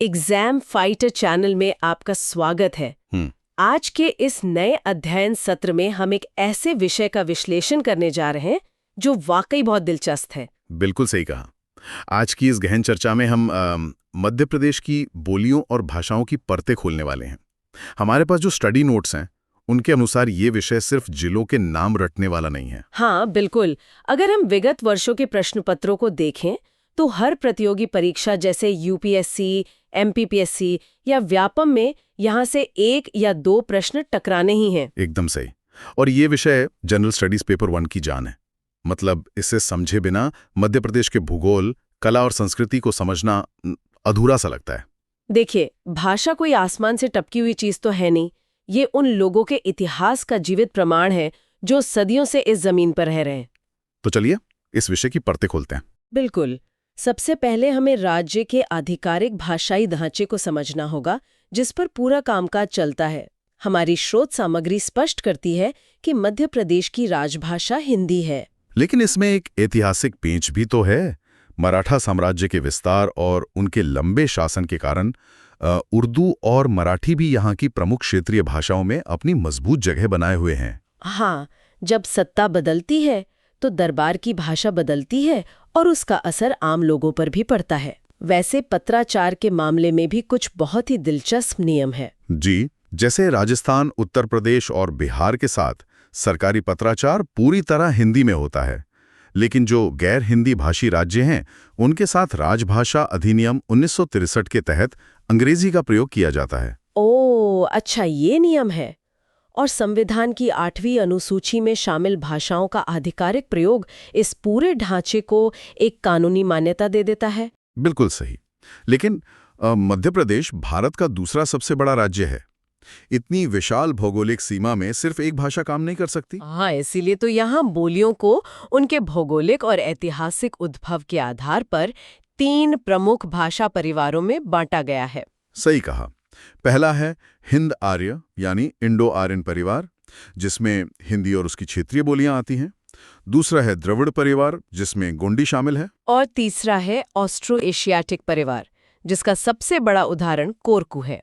Exam fighter channel में आपका स्वागत है। आज के इस नए अध्ययन सत्र में हम एक ऐसे विषय का विश्लेषण करने जा रहे हैं जो वाकई बहुत दिलचस्प है। बिल्कुल सही कहा। आज की इस गहन चर्चा में हम मध्य प्रदेश की बोलियों और भाषाओं की परतें खोलने वाले हैं। हमारे पास जो स्टडी नोट्स हैं उनके अनुसार ये विषय सिर्फ जिलों के नाम रटने वाला नहीं है। हाँ बिल्कुल। अगर हम विगत वर्षों के प्रश्न पत्रों को देखें तो हर प्रतियोगी परीक्षा जैसे यूपीएससी, एमपीपीएससी या व्यापम में यहाँ से एक या दो प्रश्न टकराने ही हैं। एकदम सही। और ये विषय जनरल स्टडीज पेपर 1 की जान है। मतलब इसे समझे बिना मध्य प्रदेश के भूगोल, कला और संस्कृति को समझना अधूरा सा लगता है। देखिए, भाषा कोई आसमान से टपकी हुई चीज तो है नहीं। ये उन लोगों के इतिहास का जीवित प्रमाण है जो सदियों से इस जमीन पर रह रहे हैं। तो चलिए इस विषय की परतें खोलते हैं। बिल्कुल। सबसे पहले हमें राज्य के आधिकारिक भाषाई ढांचे को समझना होगा जिस पर पूरा कामकाज चलता है। हमारी स्रोत सामग्री स्पष्ट करती है कि मध्य प्रदेश की राजभाषा हिंदी है। लेकिन इसमें एक ऐतिहासिक पेंच भी तो है। मराठा साम्राज्य के विस्तार और उनके लंबे शासन के कारण उर्दू और मराठी भी यहाँ की प्रमुख क्षेत्रीय भाषाओं में अपनी मजबूत जगह बनाए हुए हैं। हाँ, जब सत्ता बदलती है तो दरबार की भाषा बदलती है और उसका असर आम लोगों पर भी पड़ता है। वैसे पत्राचार के मामले में भी कुछ बहुत ही दिलचस्प नियम है। जी, जैसे राजस्थान, उत्तर प्रदेश और बिहार के साथ सरकारी पत्राचार पूरी तरह हिंदी में होता है, लेकिन जो गैर हिंदी भाषी राज्य हैं उनके साथ राजभाषा अधिनियम 1963 के तहत अंग्रेजी का प्रयोग किया जाता है। ओह अच्छा, ये नियम है। और संविधान की 8वीं अनुसूची में शामिल भाषाओं का आधिकारिक प्रयोग इस पूरे ढांचे को एक कानूनी मान्यता दे देता है। बिल्कुल सही। लेकिन मध्य प्रदेश भारत का दूसरा सबसे बड़ा राज्य है। इतनी विशाल भौगोलिक सीमा में सिर्फ एक भाषा काम नहीं कर सकती। हाँ, इसीलिए तो यहाँ बोलियों को उनके भौगोलिक और ऐतिहासिक उद्भव के आधार पर 3 प्रमुख भाषा परिवारों में बांटा गया है। सही कहा। पहला है हिंद आर्य यानी इंडो आर्यन परिवार, जिसमें हिंदी और उसकी क्षेत्रीय बोलियां आती हैं। दूसरा है द्रविड़ परिवार, जिसमें गोंडी शामिल है। और तीसरा है ऑस्ट्रो एशियाटिक परिवार, जिसका सबसे बड़ा उदाहरण कोरकू है।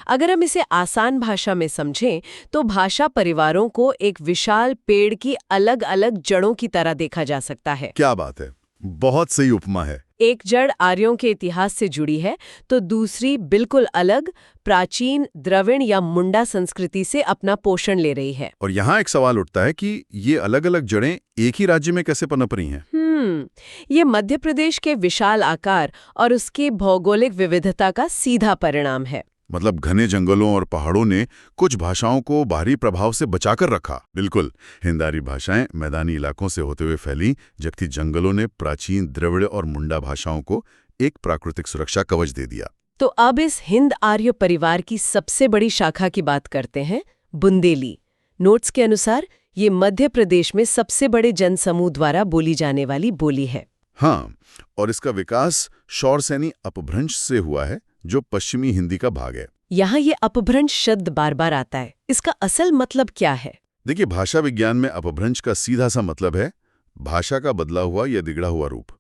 अगर हम इसे आसान भाषा में समझें तो भाषा परिवारों को एक विशाल पेड़ की अलग अलग जड़ों की तरह देखा जा सकता है। क्या बात है, बहुत सही उपमा है। एक जड़ आर्यों के इतिहास से जुड़ी है तो दूसरी बिल्कुल अलग प्राचीन द्रविड़ या मुंडा संस्कृति से अपना पोषण ले रही है। और यहाँ एक सवाल उठता है कि ये अलग-अलग जड़ें एक ही राज्य में कैसे पनप रही हैं? ये मध्य प्रदेश के विशाल आकार और उसकी भौगोलिक विविधता का सीधा परिणाम है। मतलब घने जंगलों और पहाड़ों ने कुछ भाषाओं को बाहरी प्रभाव से बचाकर रखा। बिल्कुल, हिंदारी भाषाएं मैदानी इलाकों से होते हुए फैली, जबकि जंगलों ने प्राचीन द्रविड़ और मुंडा भाषाओं को एक प्राकृतिक सुरक्षा कवच दे दिया। तो अब इस हिंद आर्य परिवार की सबसे बड़ी शाखा की बात करते हैं, बुंदेली। नोट्स के अनुसार ये मध्य प्रदेश में सबसे बड़े जनसमूह द्वारा बोली जाने वाली बोली है। हाँ, और इसका विकास शौरसेनी अपभ्रंश से हुआ है, जो पश्चिमी हिंदी का भाग है। यहाँ ये अपभ्रंश शब्द बार बार आता है। इसका असल मतलब क्या है? देखिए, भाषा विज्ञान में अपभ्रंश का सीधा सा मतलब है भाषा का बदला हुआ या बिगड़ा हुआ रूप।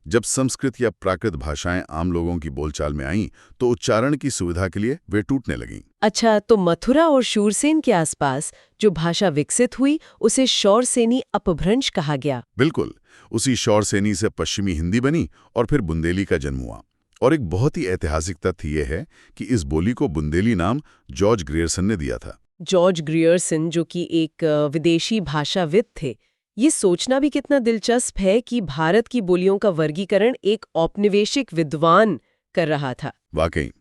जब संस्कृत या प्राकृत भाषाएं आम लोगों की बोलचाल में आईं, तो उच्चारण की सुविधा के लिए वे टूटने लगीं। अच्छा, तो मथुरा और शूरसेन के आसपास जो भाषा विकसित हुई उसे शौरसेनी अपभ्रंश कहा गया। बिल्कुल, उसी शौरसेनी से पश्चिमी हिंदी बनी और फिर बुंदेली का जन्म हुआ। और एक बहुत ही ऐतिहासिक तथ्य ये है कि इस बोली को बुंदेली नाम जॉर्ज ग्रियर्सन ने दिया था। जॉर्ज ग्रियर्सन, जो कि एक विदेशी भाषाविद थे। ये सोचना भी कितना दिलचस्प है कि भारत की बोलियों का वर्गीकरण एक औपनिवेशिक विद्वान कर रहा था। वाकई,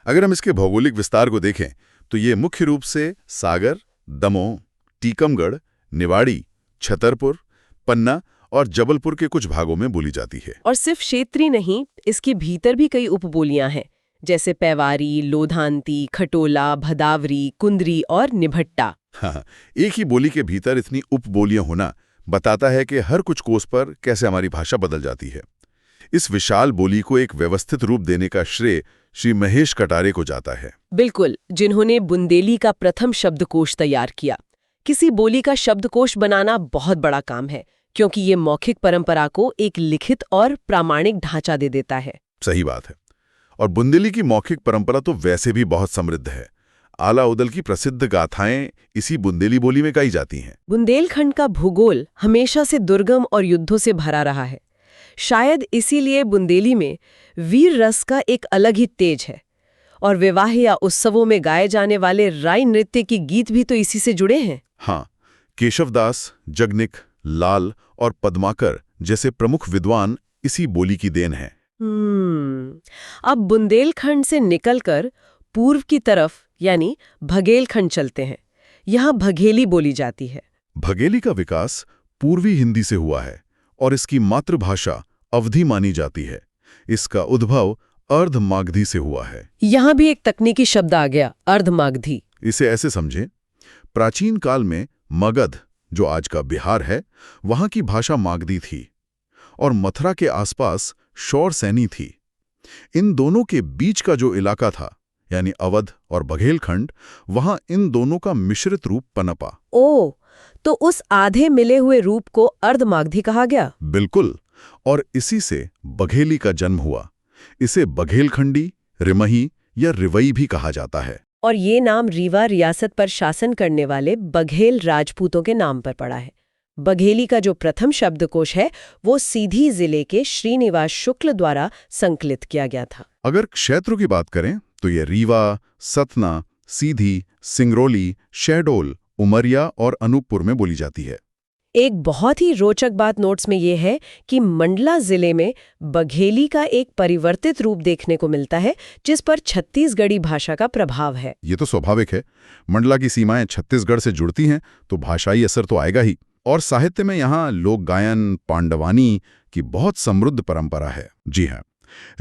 अगर हम इसके भौगोलिक विस्तार को देखें तो ये मुख्य रूप से सागर, दमोह, टीकमगढ़, निवाड़ी, छतरपुर, पन्ना और जबलपुर के कुछ भागों में बोली जाती है। और सिर्फ क्षेत्रीय नहीं, इसके भीतर भी कई उपबोलियां हैं, जैसे पैवारी, लोधांती, खटोला, भदावरी, कुंदरी और निभट्टा। हाँ, एक ही बोली के भीतर इतनी उपबोलियां होना बताता है कि हर कुछ कोस पर कैसे हमारी भाषा बदल जाती है। इस विशाल बोली को एक व्यवस्थित रूप देने का श्रेय श्री महेश कटारे को जाता है। बिल्कुल, जिन्होंने बुंदेली का प्रथम शब्दकोश तैयार किया। किसी बोली का शब्दकोश बनाना बहुत बड़ा काम है, क्योंकि ये मौखिक परंपरा को एक लिखित और प्रामाणिक ढांचा दे देता है। सही बात है। और बुंदेली की मौखिक परंपरा तो वैसे भी बहुत समृद्ध है। आला उदल की प्रसिद्ध गाथाएं इसी बुंदेली बोली में गाई जाती हैं। बुंदेलखंड का भूगोल हमेशा से दुर्गम और युद्धों से भरा रहा है। शायद इसीलिए बुंदेली में वीर रस का एक अलग ही तेज है, और विवाह या उत्सवों में गाए जाने वाले राई नृत्य की गीत भी तो इसी से जुड़े हैं। हाँ, केशवदास, जगनिक, लाल और पद्माकर जैसे प्रमुख विद्वान इसी बोली की देन हैं। अब बुंदेलखंड से निकलकर पूर्व की तरफ यानी भगेलखंड चलते हैं। यहाँ भगेली बोली जाती है। भगेली का विकास पूर्वी हिंदी से हुआ है और इसकी मातृभाषा अवधी मानी जाती है। इसका उद्भव अर्धमागधी से हुआ है। यहाँ भी एक तकनीकी शब्द आ गया, अर्धमागधी। इसे ऐसे समझें, प्राचीन काल में मगध, जो आज का बिहार है, वहां की भाषा मागधी थी और मथुरा के आसपास शौरसैनी थी। इन दोनों के बीच का जो इलाका था, यानी अवध और बघेलखंड, वहां इन दोनों का मिश्रित रूप पनपा। ओह, तो उस आधे मिले हुए रूप को अर्धमागधी कहा गया। बिल्कुल, और इसी से बघेली का जन्म हुआ। इसे बघेलखंडी, रिमही या रिवई भी कहा जाता है। और ये नाम रीवा रियासत पर शासन करने वाले बघेल राजपूतों के नाम पर पड़ा है। बघेली का जो प्रथम शब्दकोश है वो सीधी जिले के श्रीनिवास शुक्ल द्वारा संकलित किया गया था। अगर क्षेत्रों की बात करें तो ये रीवा, सतना, सीधी, सिंगरौली, शहडोल, उमरिया और अनूपपुर में बोली जाती है। एक बहुत ही रोचक बात नोट्स में ये है कि मंडला जिले में बघेली का एक परिवर्तित रूप देखने को मिलता है, जिस पर छत्तीसगढ़ी भाषा का प्रभाव है। ये तो स्वाभाविक है, मंडला की सीमाएं छत्तीसगढ़ से जुड़ती हैं तो भाषाई असर तो आएगा ही। और साहित्य में यहाँ लोक गायन, पांडवानी की बहुत समृद्ध परंपरा है। जी हाँ,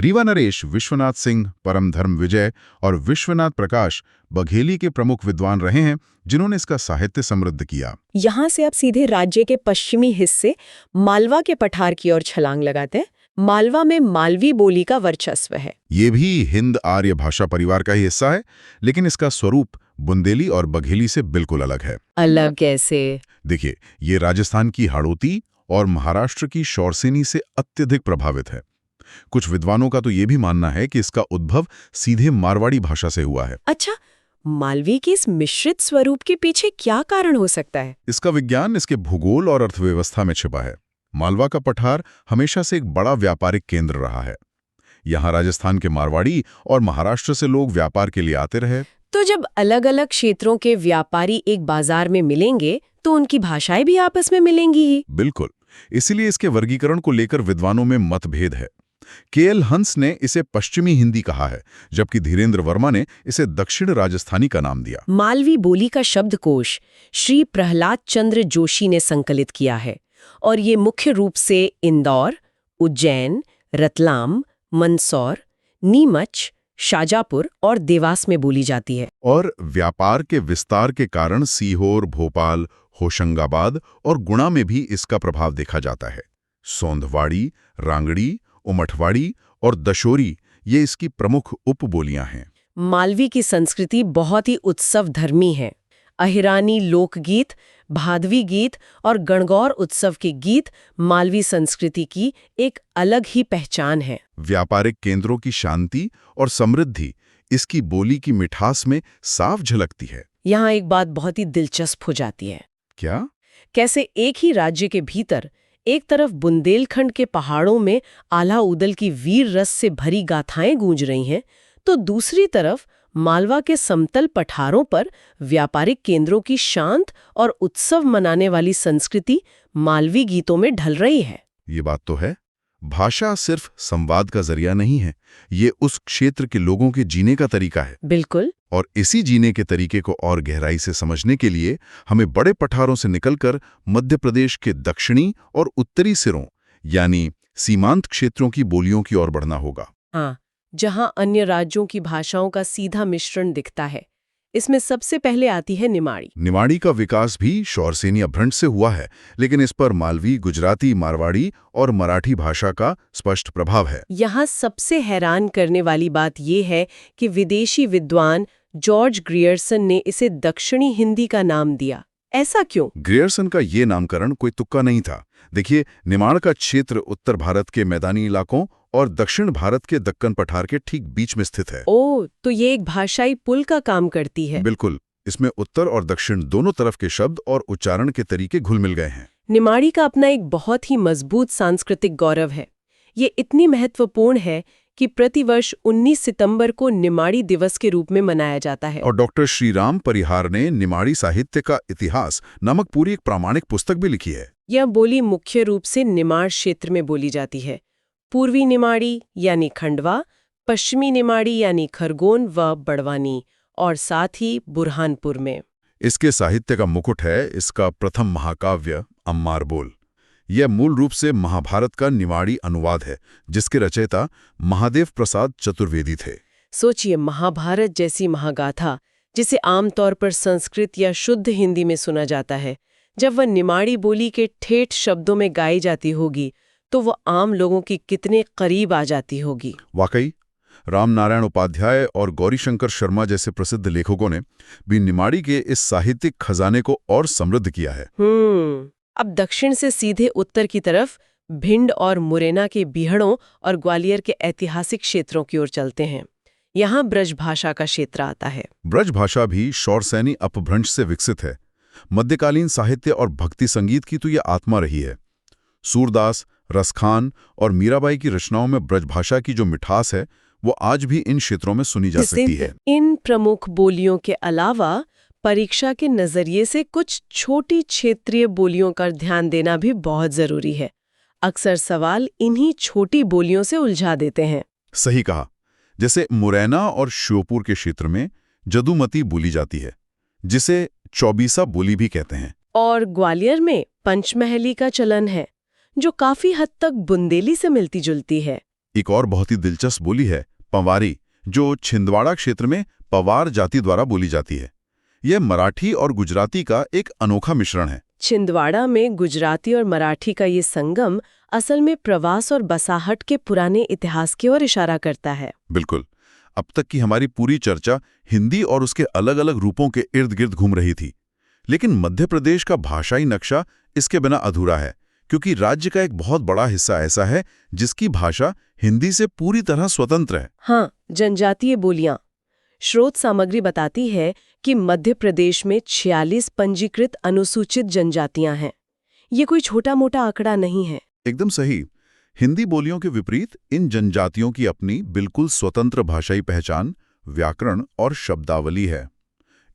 रीवा नरेश, विश्वनाथ सिंह, परमधर्म विजय और विश्वनाथ प्रकाश बघेली के प्रमुख विद्वान रहे हैं, जिन्होंने इसका साहित्य समृद्ध किया। यहाँ से आप सीधे राज्य के पश्चिमी हिस्से मालवा के पठार की ओर छलांग लगाते हैं। मालवा में मालवी बोली का वर्चस्व है। ये भी हिंद आर्य भाषा परिवार का ही हिस्सा है, लेकिन इसका स्वरूप बुंदेली और बघेली से बिल्कुल अलग है। अलग कैसे? देखिए, ये राजस्थान की हाड़ौती और महाराष्ट्र की शौरसेनी से अत्यधिक प्रभावित है। कुछ विद्वानों का तो ये भी मानना है कि इसका उद्भव सीधे मारवाड़ी भाषा से हुआ है। अच्छा, मालवी के इस मिश्रित स्वरूप के पीछे क्या कारण हो सकता है? इसका विज्ञान इसके भूगोल और अर्थव्यवस्था में छिपा है। मालवा का पठार हमेशा से एक बड़ा व्यापारिक केंद्र रहा है। यहाँ राजस्थान के मारवाड़ी और महाराष्ट्र से लोग व्यापार के लिए आते रहे। तो जब अलग-अलग क्षेत्रों के व्यापारी एक बाजार में मिलेंगे तो उनकी भाषाएं भी आपस में मिलेंगी ही। बिल्कुल, इसीलिए इसके वर्गीकरण को लेकर विद्वानों में मतभेद है। के.एल. हंस ने इसे पश्चिमी हिंदी कहा है, जबकि धीरेन्द्र वर्मा ने इसे दक्षिण राजस्थानी का नाम दिया। मालवी बोली का शब्दकोश श्री प्रहलाद चंद्र जोशी ने संकलित किया है और ये मुख्य रूप से इंदौर, उज्जैन, रतलाम, मंदसौर, नीमच, शाजापुर और देवास में बोली जाती है। और व्यापार के विस्तार के कारण सीहोर, भोपाल, होशंगाबाद और गुणा में भी इसका प्रभाव देखा जाता है। सोंधवाड़ी, रांगड़ी, उमठवाड़ी और दशोरी ये इसकी प्रमुख उपबोलियां हैं। मालवी की संस्कृति बहुत ही उत्सव धर्मी है। अहिरानी लोकगीत, भादवी गीत और गणगौर उत्सव के गीत मालवी संस्कृति की एक अलग ही पहचान है। व्यापारिक केंद्रों की शांति और समृद्धि इसकी बोली की मिठास में साफ झलकती है। यहाँ एक बात बहुत ही दिलचस्प हो जाती है। क्या? कैसे एक ही राज्य के भीतर एक तरफ बुंदेलखंड के पहाड़ों में आला उदल की वीर रस से भरी गाथाएं गूंज रही हैं, तो दूसरी तरफ मालवा के समतल पठारों पर व्यापारिक केंद्रों की शांत और उत्सव मनाने वाली संस्कृति मालवी गीतों में ढल रही है। ये बात तो है। भाषा सिर्फ संवाद का जरिया नहीं है, ये उस क्षेत्र के लोगों के जीने का तरीका है। बिल्कुल। और इसी जीने के तरीके को और गहराई से समझने के लिए हमें बड़े पठारों से निकलकर मध्य प्रदेश के दक्षिणी और उत्तरी सिरों यानी सीमांत क्षेत्रों की बोलियों की ओर बढ़ना होगा। हाँ, जहाँ अन्य राज्यों की भाषाओं का सीधा मिश्रण दिखता है। इसमें सबसे पहले आती है निमाड़ी। निमाड़ी का विकास भी शौरसेनी अपभ्रंश से हुआ है, लेकिन इस पर मालवी, गुजराती, मारवाड़ी और मराठी भाषा का स्पष्ट प्रभाव है। यहाँ सबसे हैरान करने वाली बात यह है कि विदेशी विद्वान जॉर्ज ग्रियर्सन ने इसे दक्षिणी हिंदी का नाम दिया। ऐसा क्यों? ग्रियर्सन का ये नामकरण कोई तुक्का नहीं था। देखिए, निमाड़ का क्षेत्र उत्तर भारत के मैदानी इलाकों और दक्षिण भारत के दक्कन पठार के ठीक बीच में स्थित है। ओह, तो ये एक भाषाई पुल का काम करती है। बिल्कुल, इसमें उत्तर और दक्षिण दोनों तरफ के शब्द और उच्चारण के तरीके घुल मिल गए हैं। निमाड़ी का अपना एक बहुत ही मजबूत सांस्कृतिक गौरव है। ये इतनी महत्वपूर्ण है कि प्रतिवर्ष 19 सितंबर को निमाड़ी दिवस के रूप में मनाया जाता है। और डॉक्टर श्रीराम परिहार ने निमाड़ी साहित्य का इतिहास नामक पूरी एक प्रामाणिक पुस्तक भी लिखी है। यह बोली मुख्य रूप से निमाड़ क्षेत्र में बोली जाती है। पूर्वी निमाड़ी यानी खंडवा, पश्चिमी निमाड़ी यानी खरगोन व बड़वानी, और साथ ही बुरहानपुर में। इसके साहित्य का मुकुट है इसका प्रथम महाकाव्य अम्मार बोल। यह मूल रूप से महाभारत का निमाड़ी अनुवाद है, जिसके रचयिता महादेव प्रसाद चतुर्वेदी थे। सोचिए, महाभारत जैसी महागाथा जिसे आमतौर पर संस्कृत या शुद्ध हिंदी में सुना जाता है, जब वह निमाड़ी बोली के ठेठ शब्दों में गाई जाती होगी तो वह आम लोगों की कितने करीब आ जाती होगी। वाकई, रामनारायण उपाध्याय और गौरीशंकर शर्मा जैसे प्रसिद्ध लेखकों ने भी निमाड़ी के इस साहित्यिक खजाने को और समृद्ध किया है। अब दक्षिण से सीधे उत्तर की तरफ भिंड और मुरैना के बीहड़ों और ग्वालियर के ऐतिहासिक क्षेत्रों की ओर चलते हैं। यहाँ ब्रज भाषा का क्षेत्र आता है। ब्रज भाषा भी शौरसैनी अपभ्रंश से विकसित है। मध्यकालीन साहित्य और भक्ति संगीत की तो ये आत्मा रही है। सूरदास, रसखान और मीराबाई की रचनाओं में ब्रजभाषा की जो मिठास है वो आज भी इन क्षेत्रों में सुनी जा सकती है। इन प्रमुख बोलियों के अलावा परीक्षा के नजरिए से कुछ छोटी क्षेत्रीय बोलियों का ध्यान देना भी बहुत जरूरी है। अक्सर सवाल इन्हीं छोटी बोलियों से उलझा देते हैं। सही कहा। जैसे मुरैना और श्योपुर के क्षेत्र में जदुमती बोली जाती है, जिसे चौबीसा बोली भी कहते हैं। और ग्वालियर में पंचमहली का चलन है, जो काफी हद तक बुंदेली से मिलती जुलती है। एक और बहुत ही दिलचस्प बोली है पंवारी, जो छिंदवाड़ा क्षेत्र में पवार जाति द्वारा बोली जाती है। यह मराठी और गुजराती का एक अनोखा मिश्रण है। छिंदवाड़ा में गुजराती और मराठी का ये संगम असल में प्रवास और बसाहट के पुराने इतिहास की ओर इशारा करता है। बिल्कुल। अब तक की हमारी पूरी चर्चा हिंदी और उसके अलग अलग रूपों के इर्द गिर्द घूम रही थी, लेकिन मध्य प्रदेश का भाषाई नक्शा इसके बिना अधूरा है, क्योंकि राज्य का एक बहुत बड़ा हिस्सा ऐसा है जिसकी भाषा हिंदी से पूरी तरह स्वतंत्र है। हाँ, जनजातीय बोलियां। स्रोत सामग्री बताती है कि मध्य प्रदेश में 46 पंजीकृत अनुसूचित जनजातियां हैं। ये कोई छोटा मोटा आंकड़ा नहीं है। एकदम सही। हिंदी बोलियों के विपरीत इन जनजातियों की अपनी बिल्कुल स्वतंत्र भाषाई पहचान, व्याकरण और शब्दावली है।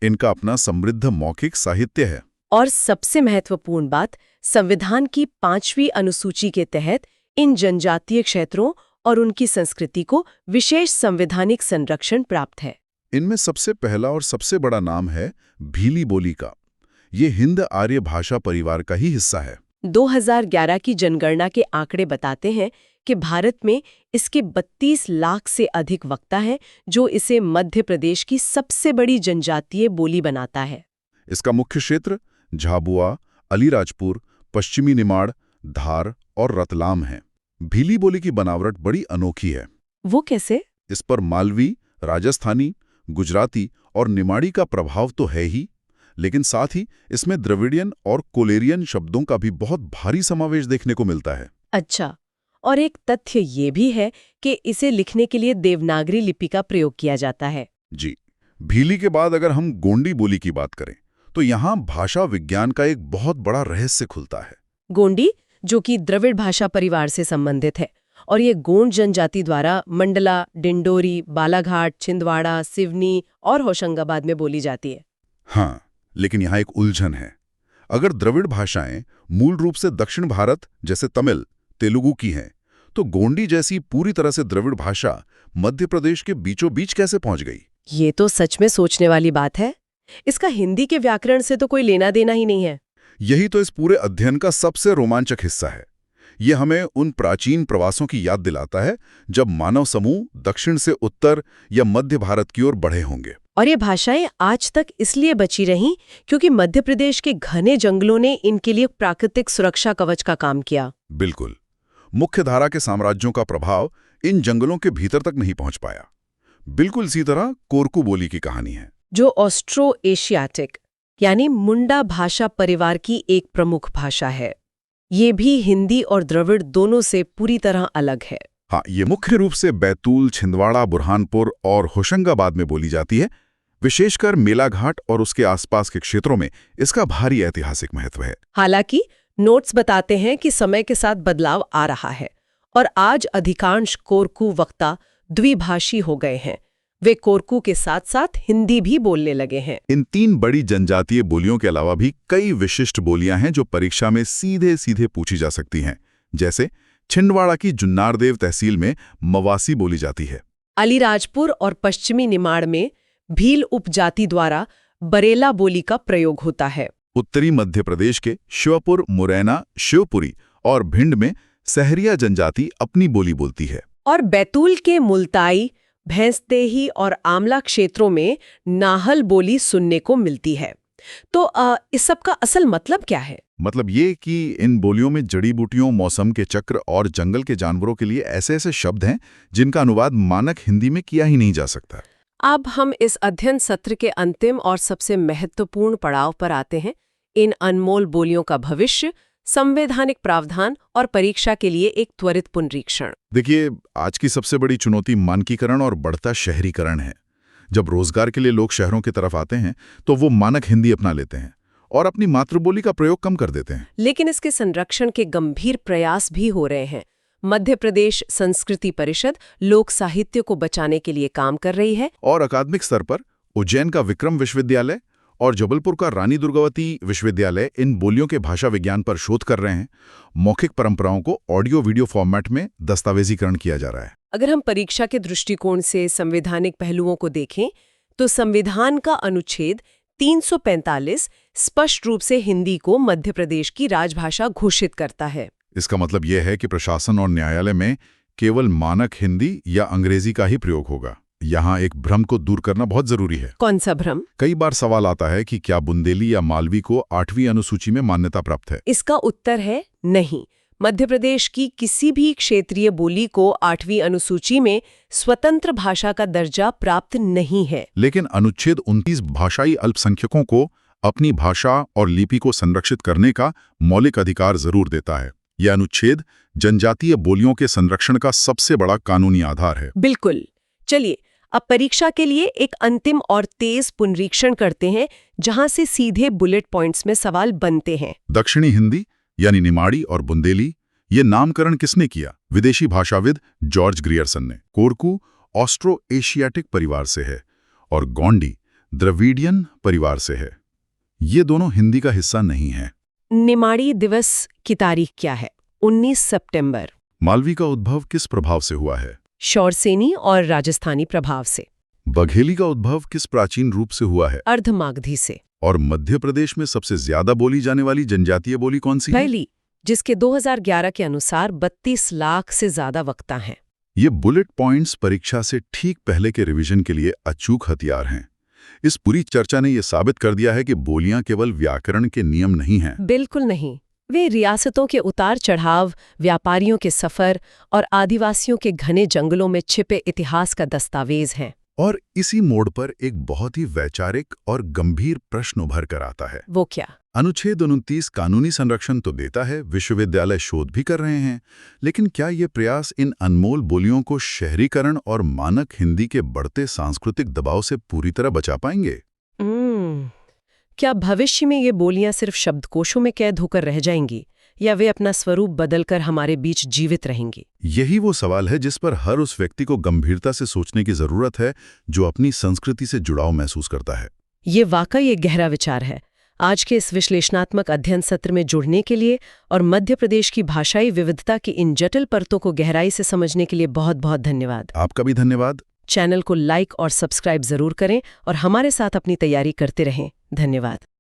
इनका अपना समृद्ध मौखिक साहित्य है। और सबसे महत्वपूर्ण बात, संविधान की 5वीं अनुसूची के तहत इन जनजातीय क्षेत्रों और उनकी संस्कृति को विशेष संवैधानिक संरक्षण प्राप्त है। इनमें सबसे पहला और सबसे बड़ा नाम है भीली बोली का। ये हिंद आर्य भाषा परिवार का ही हिस्सा है। 2011 की जनगणना के आंकड़े बताते हैं कि भारत में इसके 32 लाख से अधिक वक्ता हैं, जो इसे मध्य प्रदेश की सबसे बड़ी जनजातीय बोली बनाता है। इसका मुख्य क्षेत्र झाबुआ, अलीराजपुर, पश्चिमी निमाड़, धार और रतलाम है। भीली बोली की बनावट बड़ी अनोखी है। वो कैसे? इस पर मालवी, राजस्थानी, गुजराती और निमाड़ी का प्रभाव तो है ही, लेकिन साथ ही इसमें द्रविडियन और कोलेरियन शब्दों का भी बहुत भारी समावेश देखने को मिलता है। अच्छा, और एक तथ्य ये भी है कि इसे लिखने के लिए देवनागरी लिपि का प्रयोग किया जाता है। जी। भीली के बाद अगर हम गोंडी बोली की बात करें तो यहाँ भाषा विज्ञान का एक बहुत बड़ा रहस्य खुलता है। गोंडी, जो कि द्रविड़ भाषा परिवार से संबंधित है, और ये गोंड जनजाति द्वारा मंडला, डिंडोरी, बालाघाट, छिंदवाड़ा, सिवनी और होशंगाबाद में बोली जाती है। हाँ, लेकिन यहाँ एक उलझन है। अगर द्रविड़ भाषाएं मूल रूप से दक्षिण भारत जैसे तमिल, तेलुगु की हैं, तो गोंडी जैसी पूरी तरह से द्रविड़ भाषा मध्य प्रदेश के बीचों बीच कैसे पहुंच गई? ये तो सच में सोचने वाली बात है। इसका हिंदी के व्याकरण से तो कोई लेना देना ही नहीं है। यही तो इस पूरे अध्ययन का सबसे रोमांचक हिस्सा है। ये हमें उन प्राचीन प्रवासों की याद दिलाता है जब मानव समूह दक्षिण से उत्तर या मध्य भारत की ओर बढ़े होंगे। और ये भाषाएं आज तक इसलिए बची रहीं क्योंकि मध्य प्रदेश के घने जंगलों ने इनके लिए प्राकृतिक सुरक्षा कवच का काम किया। बिल्कुल। मुख्य धारा के साम्राज्यों का प्रभाव इन जंगलों के भीतर तक नहीं पहुंच पाया। बिल्कुल इसी तरह कोरकू बोली की कहानी है, जो ऑस्ट्रो एशियाटिक यानी मुंडा भाषा परिवार की एक प्रमुख भाषा है। ये भी हिंदी और द्रविड़ दोनों से पूरी तरह अलग है। हाँ, ये मुख्य रूप से बैतूल, छिंदवाड़ा, बुरहानपुर और होशंगाबाद में बोली जाती है। विशेषकर मेलाघाट और उसके आसपास के क्षेत्रों में इसका भारी ऐतिहासिक महत्व है। हालांकि नोट्स बताते हैं कि समय के साथ बदलाव आ रहा है और आज अधिकांश कोरकू वक्ता द्विभाषी हो गए हैं। वे कोरकू के साथ साथ हिंदी भी बोलने लगे हैं। इन 3 बड़ी जनजातीय बोलियों के अलावा भी कई विशिष्ट बोलियां हैं जो परीक्षा में सीधे सीधे पूछी जा सकती हैं। जैसे छिंदवाड़ा की जुन्नारदेव तहसील में मवासी बोली जाती है। अलीराजपुर और पश्चिमी निमाड़ में भील उपजाति द्वारा बरेला बोली का प्रयोग होता है। उत्तरी मध्य प्रदेश के श्योपुर, मुरैना, शिवपुरी और भिंड में सहरिया जनजाति अपनी बोली बोलती है। और बैतूल के मुल्ताई, भैंसदेही और आमला क्षेत्रों में नाहल बोली सुनने को मिलती है। तो इस सब का असल मतलब क्या है? मतलब ये कि इन बोलियों में जड़ी बूटियों, मौसम के चक्र और जंगल के जानवरों के लिए ऐसे ऐसे शब्द हैं जिनका अनुवाद मानक हिंदी में किया ही नहीं जा सकता। अब हम इस अध्ययन सत्र के अंतिम और सबसे महत्वपूर्ण पड़ाव पर आते हैं। इन अनमोल बोलियों का भविष्य, संवैधानिक प्रावधान और परीक्षा के लिए एक त्वरित पुनरीक्षण। देखिए, आज की सबसे बड़ी चुनौती मानकीकरण और बढ़ता शहरीकरण है। जब रोजगार के लिए लोग शहरों की तरफ आते हैं तो वो मानक हिंदी अपना लेते हैं और अपनी मातृबोली का प्रयोग कम कर देते हैं। लेकिन इसके संरक्षण के गंभीर प्रयास भी हो रहे हैं। मध्य प्रदेश संस्कृति परिषद लोक साहित्य को बचाने के लिए काम कर रही है और अकादमिक स्तर पर उज्जैन का विक्रम विश्वविद्यालय और जबलपुर का रानी दुर्गावती विश्वविद्यालय इन बोलियों के भाषा विज्ञान पर शोध कर रहे हैं। मौखिक परंपराओं को ऑडियो वीडियो फॉर्मेट में दस्तावेजीकरण किया जा रहा है। अगर हम परीक्षा के दृष्टिकोण से संवैधानिक पहलुओं को देखें तो संविधान का अनुच्छेद 345 स्पष्ट रूप से हिंदी को मध्य प्रदेश की राजभाषा घोषित करता है। इसका मतलब यह है कि प्रशासन और न्यायालय में केवल मानक हिंदी या अंग्रेजी का ही प्रयोग होगा। यहाँ एक भ्रम को दूर करना बहुत जरूरी है। कौन सा भ्रम? कई बार सवाल आता है कि क्या बुंदेली या मालवी को 8वीं अनुसूची में मान्यता प्राप्त है? इसका उत्तर है नहीं। मध्य प्रदेश की किसी भी क्षेत्रीय बोली को 8वीं अनुसूची में स्वतंत्र भाषा का दर्जा प्राप्त नहीं है। लेकिन अनुच्छेद 29 भाषाई अल्पसंख्यकों को अपनी भाषा और लिपि को संरक्षित करने का मौलिक अधिकार जरूर देता है। यह अनुच्छेद जनजातीय बोलियों के संरक्षण का सबसे बड़ा कानूनी आधार है। बिल्कुल। चलिए अब परीक्षा के लिए एक अंतिम और तेज पुनरीक्षण करते हैं, जहां से सीधे बुलेट पॉइंट्स में सवाल बनते हैं। दक्षिणी हिंदी यानी निमाड़ी और बुंदेली, ये नामकरण किसने किया? विदेशी भाषाविद जॉर्ज ग्रियर्सन ने। कोरकू ऑस्ट्रो एशियाटिक परिवार से है और गोंडी द्रविडियन परिवार से है। ये दोनों हिंदी का हिस्सा नहीं है। निमाड़ी दिवस की तारीख क्या है? 19 सितंबर। मालवी का उद्भव किस प्रभाव से हुआ है? शौरसेनी और राजस्थानी प्रभाव से। बघेली का उद्भव किस प्राचीन रूप से हुआ है? अर्धमागधी से। और मध्य प्रदेश में सबसे ज्यादा बोली जाने वाली जनजातीय बोली कौन सी है? भैली, जिसके 2011 के अनुसार 32 लाख से ज्यादा वक्ता हैं। ये बुलेट पॉइंट्स परीक्षा से ठीक पहले के रिवीजन के लिए अचूक हथियार हैं। इस पूरी चर्चा ने यह साबित कर दिया है कि बोलियां केवल व्याकरण के नियम नहीं हैं। बिल्कुल नहीं। वे रियासतों के उतार चढ़ाव, व्यापारियों के सफर और आदिवासियों के घने जंगलों में छिपे इतिहास का दस्तावेज हैं। और इसी मोड़ पर एक बहुत ही वैचारिक और गंभीर प्रश्न उभर कर आता है। वो क्या? अनुच्छेद 29 कानूनी संरक्षण तो देता है, विश्वविद्यालय शोध भी कर रहे हैं, लेकिन क्या ये प्रयास इन अनमोल बोलियों को शहरीकरण और मानक हिंदी के बढ़ते सांस्कृतिक दबाव से पूरी तरह बचा पाएंगे? क्या भविष्य में ये बोलियां सिर्फ शब्दकोशों में कैद होकर रह जाएंगी या वे अपना स्वरूप बदलकर हमारे बीच जीवित रहेंगी? यही वो सवाल है जिस पर हर उस व्यक्ति को गंभीरता से सोचने की जरूरत है जो अपनी संस्कृति से जुड़ाव महसूस करता है। ये वाकई एक गहरा विचार है। आज के इस विश्लेषणात्मक अध्ययन सत्र में जुड़ने के लिए और मध्य प्रदेश की भाषाई विविधता की इन जटिल परतों को गहराई से समझने के लिए बहुत बहुत धन्यवाद। आपका भी धन्यवाद। चैनल को लाइक और सब्सक्राइब जरूर करें और हमारे साथ अपनी तैयारी करते रहें। धन्यवाद।